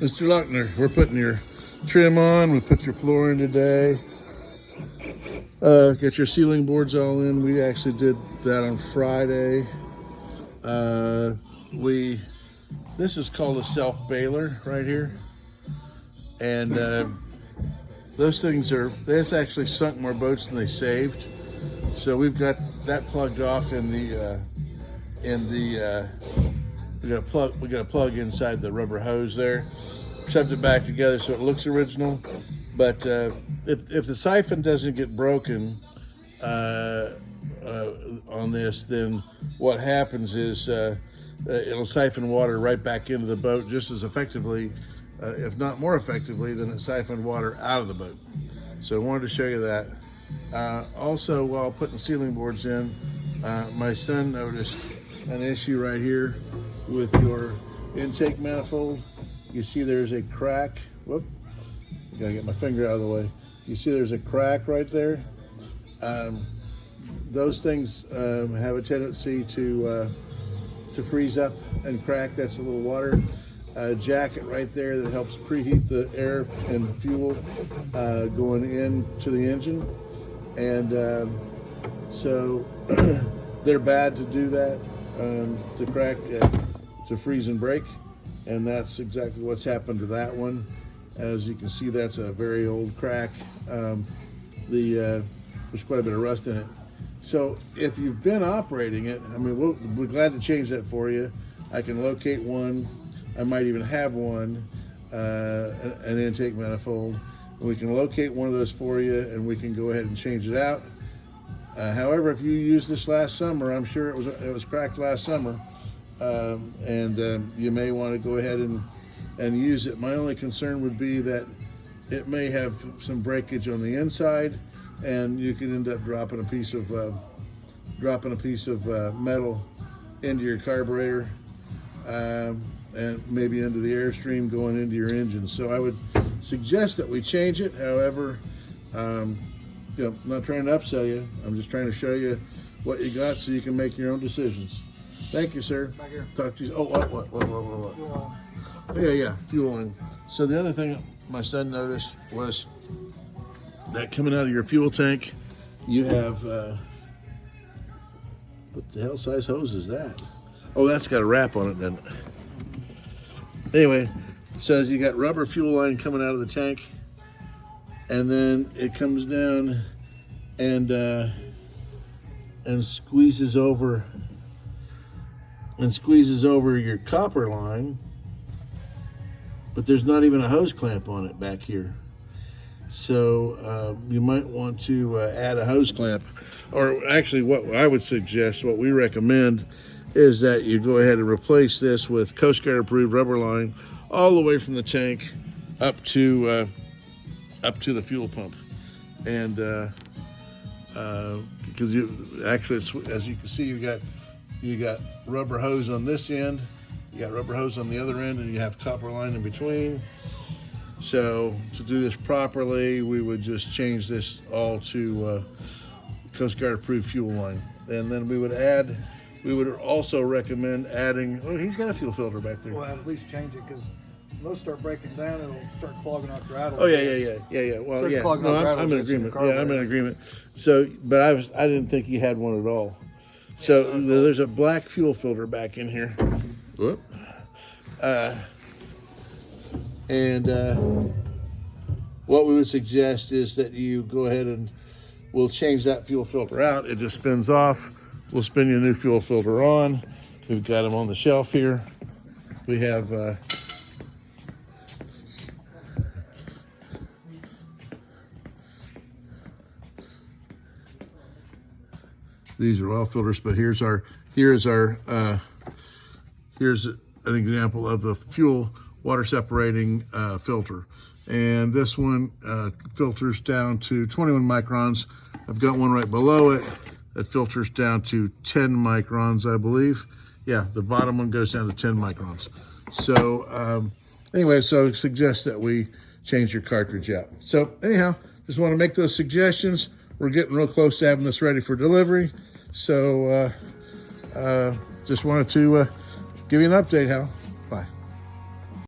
Mr. Luckner, we're putting your trim on. We put your floor in today. Get your ceiling boards all in. We actually did that on Friday. This is called a self baler right here, and those things that's actually sunk more boats than they saved. So we've got that plugged off we got a plug inside the rubber hose there. Shoved it back together so it looks original. But if the siphon doesn't get broken on this, then what happens is it'll siphon water right back into the boat just as effectively, if not more effectively, than it siphoned water out of the boat. So I wanted to show you that. Also, while putting ceiling boards in, my son noticed an issue right here with your intake manifold. You see there's a crack. Whoop, I gotta get my finger out of the way. You see there's a crack right there. Those things have a tendency to freeze up and crack. That's a little water jacket right there that helps preheat the air and fuel going into the engine. And so they're bad to do that, to crack, to freeze and break. And that's exactly what's happened to that one. As you can see, that's a very old crack. There's quite a bit of rust in it. So if you've been operating it, I mean, we're glad to change that for you. I can locate one. I might even have one, an intake manifold. We can locate one of those for you, and we can go ahead and change it out. However, if you used this last summer, I'm sure it was cracked last summer, and you may want to go ahead and use it. My only concern would be that it may have some breakage on the inside, and you can end up dropping a piece of metal into your carburetor, and maybe into the airstream going into your engine. So I would suggest that we change it. However, I'm not trying to upsell you. I'm just trying to show you what you got so you can make your own decisions. Thank you, sir. Back here. Talk to you. Oh, what? Yeah, fueling. So the other thing my son noticed was that coming out of your fuel tank, you have, what the hell size hose is that? Oh, that's got a wrap on it, doesn't it? Anyway, so you got rubber fuel line coming out of the tank, and then it comes down and squeezes over your copper line, but there's not even a hose clamp on it back here. So you might want to add a hose clamp, or actually what I would suggest, what we recommend, is that you go ahead and replace this with Coast Guard approved rubber line all the way from the tank up to the fuel pump. And because as you can see, you got rubber hose on this end, you got rubber hose on the other end, and you have copper line in between. So to do this properly, we would just change this all to Coast Guard approved fuel line. And then we would also recommend adding, oh, he's got a fuel filter back there. Well, at least change it, because those start breaking down, it'll start clogging up your idle. Oh yeah. Well, yeah. No, I'm in agreement. Yeah, I'm in agreement. So, but I didn't think he had one at all. So there's a black fuel filter back in here. Whoop. And what we would suggest is that you go ahead and we'll change that fuel filter out. It just spins off. We'll spin you a new fuel filter on. We've got them on the shelf here. We have these are oil filters, but here's an example of the fuel water separating filter. And this one filters down to 21 microns. I've got one right below it that filters down to 10 microns, I believe. Yeah, the bottom one goes down to 10 microns. So anyway, so I suggest that we change your cartridge out. So anyhow, just want to make those suggestions. We're getting real close to having this ready for delivery. So just wanted to give you an update, Hal.